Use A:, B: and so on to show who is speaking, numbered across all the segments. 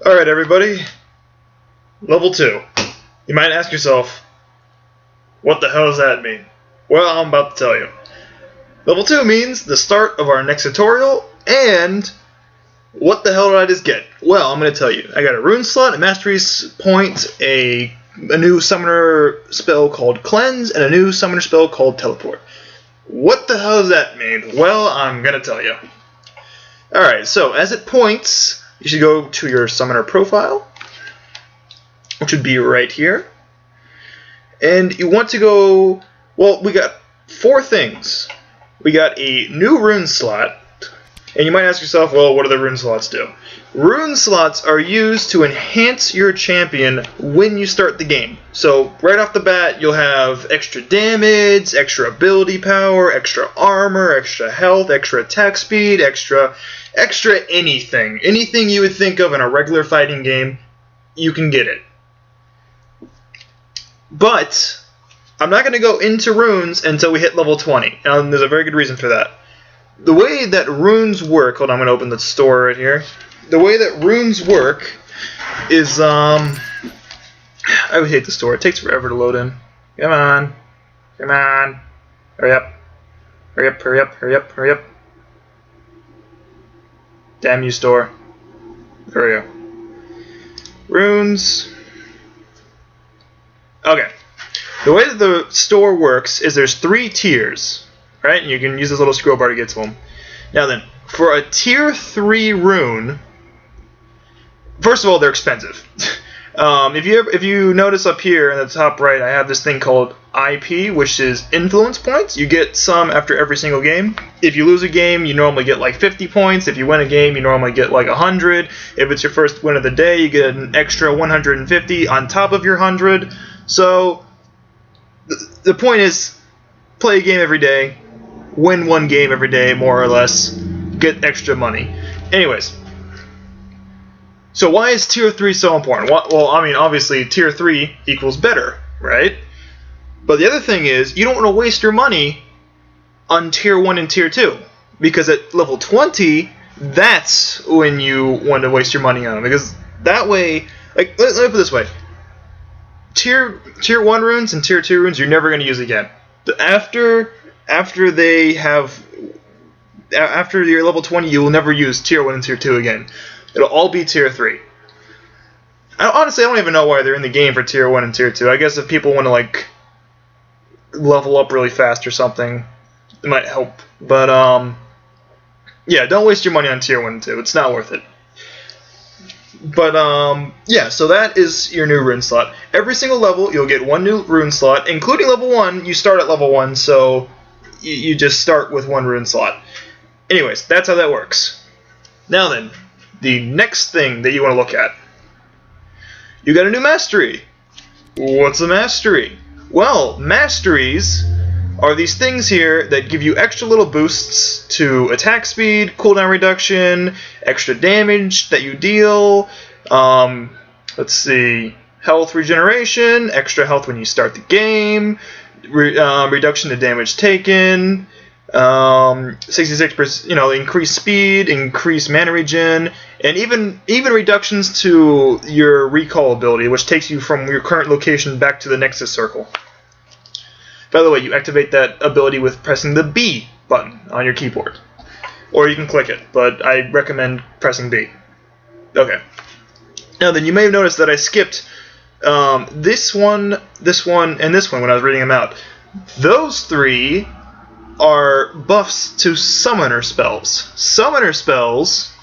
A: Alright, everybody. Level 2. You might ask yourself, what the hell does that mean? Well, I'm about to tell you. Level 2 means the start of our next tutorial, and what the hell did I just get? Well, I'm going to tell you. I got a rune slot, a mastery point, a new summoner spell called Cleanse, and a new summoner spell called Teleport. What the hell does that mean? Well, I'm going to tell you. Alright, so as it points, you should go to your summoner profile, which would be right here. And you want to go, well, we got 4 things. We got a new rune slot, and you might ask yourself, well, what do the rune slots do? Rune slots are used to enhance your champion when you start the game. So right off the bat, you'll have extra damage, extra ability power, extra armor, extra health, extra attack speed, extra anything. Anything you would think of in a regular fighting game, you can get it. But I'm not going to go into runes until we hit level 20. And there's a very good reason for that. The way that runes work, hold on, I'm going to open the store right here. The way that runes work is, I would hate the store. It takes forever to load in. Come on. Come on. Hurry up. Hurry up, hurry up, hurry up, hurry up. Damn you, store. There we go. Runes. Okay. The way that the store works is there's 3 tiers, right? And you can use this little scroll bar to get to them. Now then, for a tier 3 rune, first of all, they're expensive. If you notice up here in the top right, I have this thing called IP, which is influence points. You get some after every single game. If you lose a game, you normally get like 50 points. If you win a game, you normally get like 100. If it's your first win of the day, you get an extra 150 on top of your 100. So the point is, play a game every day, win one game every day, more or less, get extra money. Anyways. So why is Tier 3 so important? Well, I mean, obviously, Tier 3 equals better, right? But the other thing is, you don't want to waste your money on Tier 1 and Tier 2. Because at level 20, that's when you want to waste your money on them. Because that way, like, let me put it this way. Tier 1 runes and Tier 2 runes, you're never going to use again. After you're level 20, you will never use Tier 1 and Tier 2 again. It'll all be Tier 3. Honestly, I don't even know why they're in the game for Tier 1 and Tier 2. I guess if people want to, like, level up really fast or something, it might help. But, yeah, don't waste your money on Tier 1 and 2. It's not worth it. But, yeah, so that is your new rune slot. Every single level, you'll get 1 new rune slot, including level 1. You start at level 1, so you just start with 1 rune slot. Anyways, that's how that works. Now then, the next thing that you want to look at. You got a new mastery. What's a mastery? Well, masteries are these things here that give you extra little boosts to attack speed, cooldown reduction, extra damage that you deal, let's see, health regeneration, extra health when you start the game, reduction to damage taken, 66%, increased speed, increased mana regen, and even reductions to your recall ability, which takes you from your current location back to the Nexus Circle. By the way, you activate that ability with pressing the B button on your keyboard. Or you can click it, but I recommend pressing B. Okay. Now then, you may have noticed that I skipped this one, and this one when I was reading them out. Those 3 are buffs to summoner spells. Summoner spells,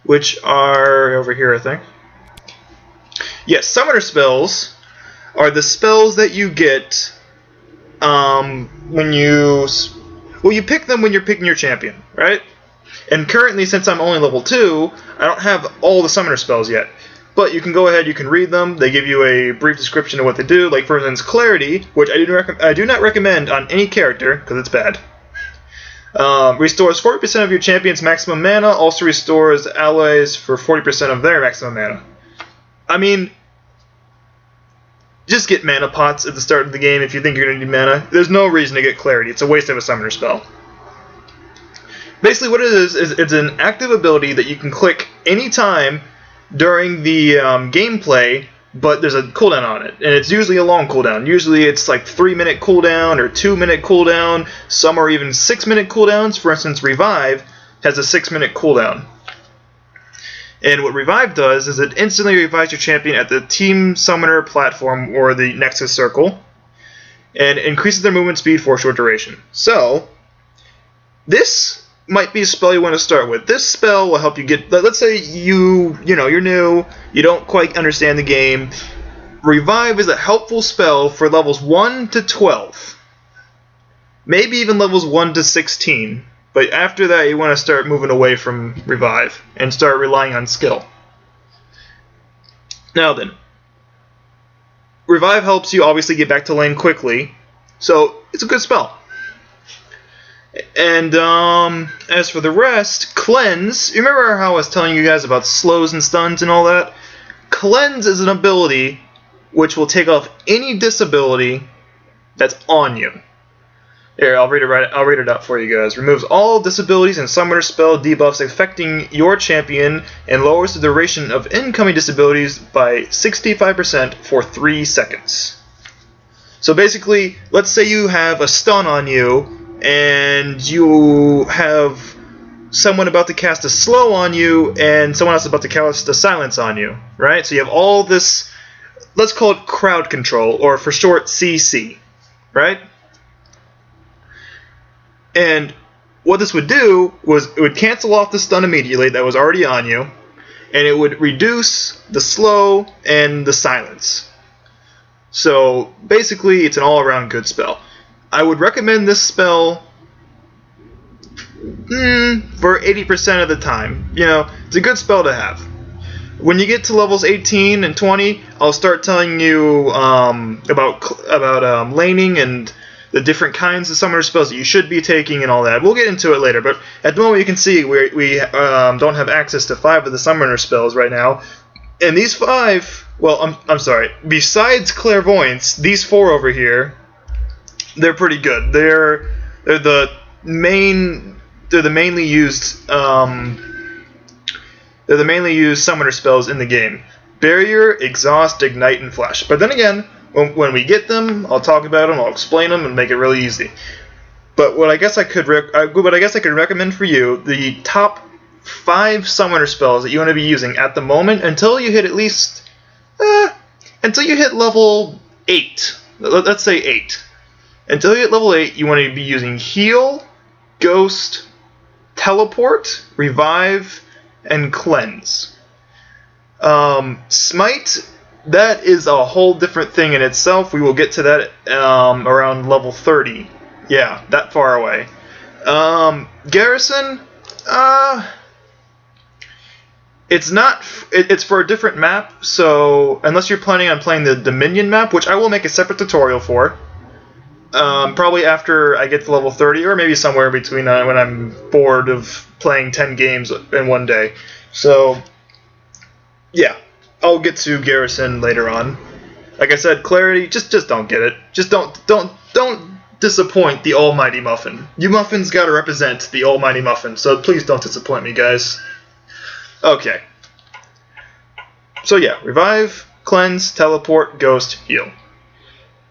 A: which are over here, I think. Yes, summoner spells are the spells that you get when you pick them when you're picking your champion, right? And currently, since I'm only level 2, I don't have all the summoner spells yet. But you can go ahead, you can read them. They give you a brief description of what they do. Like, for instance, Clarity, which I do not recommend on any character, because it's bad. Restores 40% of your champion's maximum mana. Also restores allies for 40% of their maximum mana. I mean, just get mana pots at the start of the game if you think you're going to need mana. There's no reason to get Clarity. It's a waste of a summoner spell. Basically what it is it's an active ability that you can click anytime during the gameplay, but there's a cooldown on it, and it's usually a long cooldown. Usually it's like 3-minute cooldown or 2-minute cooldown. Some are even 6-minute cooldowns. For instance, Revive has a 6-minute cooldown. And what Revive does is it instantly revives your champion at the Team Summoner platform or the Nexus Circle, and increases their movement speed for a short duration. So, this might be a spell you want to start with. This spell will help you get, let's say you're new, you don't quite understand the game. Revive is a helpful spell for levels 1 to 12. Maybe even levels 1 to 16. But after that, you want to start moving away from Revive and start relying on skill. Now then, Revive helps you obviously get back to lane quickly, so it's a good spell. And as for the rest, Cleanse, you remember how I was telling you guys about slows and stuns and all that? Cleanse is an ability which will take off any disability that's on you. Here, I'll read it out for you guys. Removes all disabilities and summoner spell debuffs affecting your champion and lowers the duration of incoming disabilities by 65% for 3 seconds. So basically, let's say you have a stun on you and you have someone about to cast a slow on you and someone else about to cast a silence on you, right? So you have all this, let's call it crowd control, or for short CC, right? And what this would do was it would cancel off the stun immediately that was already on you, and it would reduce the slow and the silence. So basically, it's an all-around good spell. I would recommend this spell for 80% of the time. You know, it's a good spell to have. When you get to levels 18 and 20, I'll start telling you about laning and the different kinds of summoner spells that you should be taking and all that. We'll get into it later, but at the moment you can see we don't have access to 5 of the summoner spells right now. And these 5, well, I'm sorry, besides Clairvoyance, these 4 over here, they're pretty good. They're the mainly used summoner spells in the game. Barrier, Exhaust, Ignite, and Flash. But then again, when we get them, I'll talk about them, I'll explain them, and make it really easy. But what I guess I could recommend for you, the top 5 summoner spells that you want to be using at the moment until you hit at least until you hit level 8. Let's say 8. Until you hit level 8, you want to be using Heal, Ghost, Teleport, Revive, and Cleanse. Smite, that is a whole different thing in itself. We will get to that around level 30. Yeah, that far away. Garrison, it's for a different map, so unless you're planning on playing the Dominion map, which I will make a separate tutorial for, probably after I get to level 30, or maybe somewhere in between when I'm bored of playing 10 games in one day. So, yeah, I'll get to Garrison later on. Like I said, Clarity, just don't get it. Just don't disappoint the almighty Muffin. You Muffins gotta represent the almighty Muffin, so please don't disappoint me, guys. Okay. So yeah, Revive, Cleanse, Teleport, Ghost, Heal.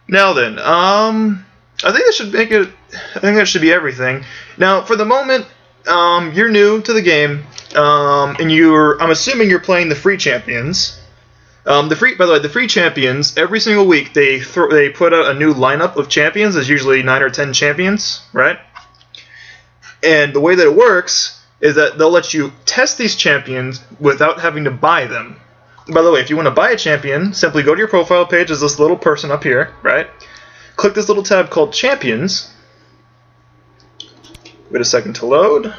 A: Now then, I think that should make it. I think that should be everything. Now, for the moment, you're new to the game, and I'm assuming you're playing the free champions. By the way, the free champions, every single week they put out a new lineup of champions. There's usually 9 or 10 champions, right? And the way that it works is that they'll let you test these champions without having to buy them. By the way, if you want to buy a champion, simply go to your profile page. There's this little person up here, right? Click this little tab called Champions. Wait a second to load.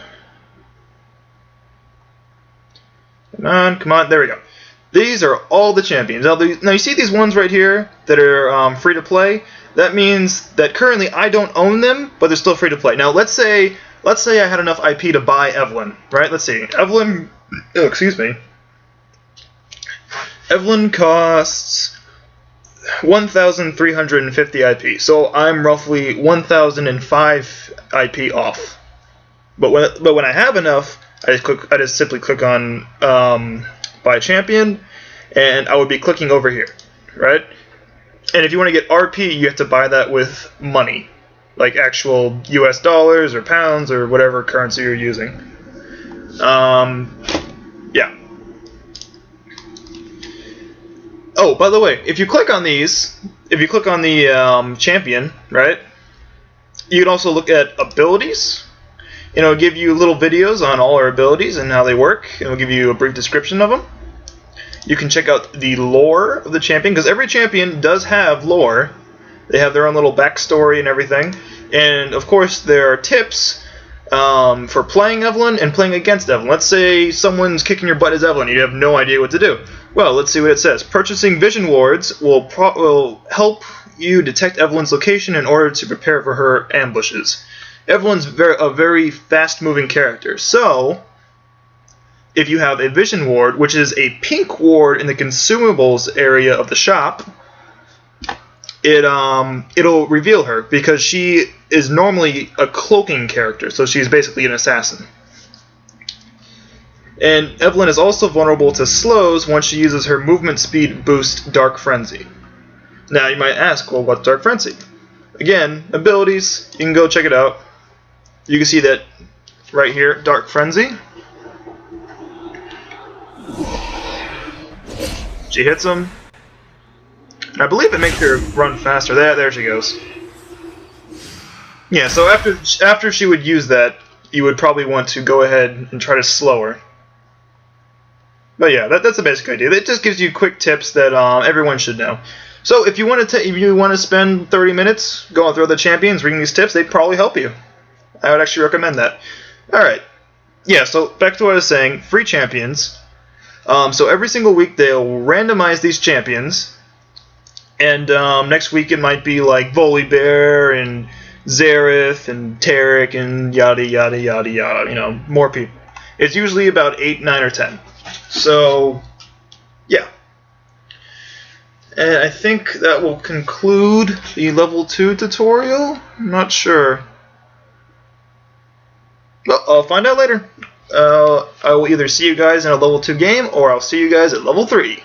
A: Come on, there we go. These are all the champions. Now you see these ones right here that are free to play? That means that currently I don't own them, but they're still free to play. Now let's say I had enough IP to buy Evelyn, right? Let's see. Evelyn, Evelyn costs 1,350 IP, so I'm roughly 1,005 IP off. But when I have enough, I just simply click on buy champion, and I would be clicking over here, right? And if you want to get RP, you have to buy that with money, like actual US dollars or pounds or whatever currency you're using. Yeah. Oh, by the way, if you click on these, if you click on the champion, right, you can also look at abilities. It'll give you little videos on all our abilities and how they work. It'll give you a brief description of them. You can check out the lore of the champion, because every champion does have lore. They have their own little backstory and everything. And, of course, there are tips for playing Evelyn and playing against Evelyn. Let's say someone's kicking your butt as Evelyn. You have no idea what to do. Well, let's see what it says. Purchasing vision wards will help you detect Evelyn's location in order to prepare for her ambushes. Evelyn's a very fast-moving character, so if you have a vision ward, which is a pink ward in the consumables area of the shop, it'll reveal her, because she is normally a cloaking character, so she's basically an assassin. And Evelyn is also vulnerable to slows once she uses her movement speed boost Dark Frenzy. Now you might ask, well, what's Dark Frenzy? Again, abilities, you can go check it out. You can see that right here, Dark Frenzy. She hits him. And I believe it makes her run faster. There she goes. Yeah, so after she would use that, you would probably want to go ahead and try to slow her. But yeah, that's the basic idea. It just gives you quick tips that everyone should know. So if you want to spend 30 minutes going through the champions, reading these tips, they'd probably help you. I would actually recommend that. Alright. Yeah, so back to what I was saying. Free champions. So every single week they'll randomize these champions. And next week it might be like Volibear and Xerath and Tarek and yada yada yada yada. You know, more people. It's usually about 8, 9, or 10. So, yeah. And I think that will conclude the level 2 tutorial. I'm not sure. Well, I'll find out later. I will either see you guys in a level 2 game, or I'll see you guys at level 3.